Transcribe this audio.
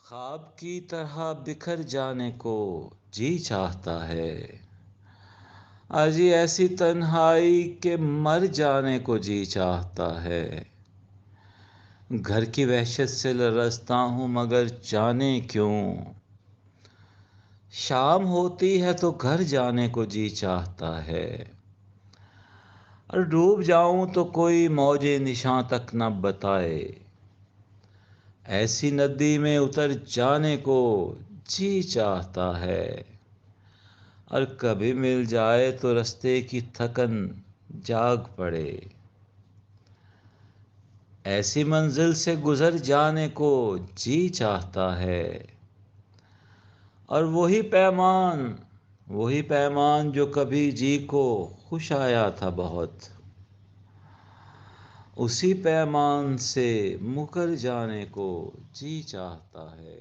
خواب کی طرح بکھر جانے کو جی چاہتا ہے، آجی ایسی تنہائی کہ مر جانے کو جی چاہتا ہے۔ گھر کی وحشت سے لرزتا ہوں مگر جانے کیوں، شام ہوتی ہے تو گھر جانے کو جی چاہتا ہے۔ اور ڈوب جاؤں تو کوئی موج نشاں تک نہ بتائے، ایسی ندی میں اتر جانے کو جی چاہتا ہے۔ اور کبھی مل جائے تو رستے کی تھکن جاگ پڑے، ایسی منزل سے گزر جانے کو جی چاہتا ہے۔ اور وہی پیمان جو کبھی جی کو خوش آیا تھا بہت، اسی پیمان سے مکر جانے کو جی چاہتا ہے۔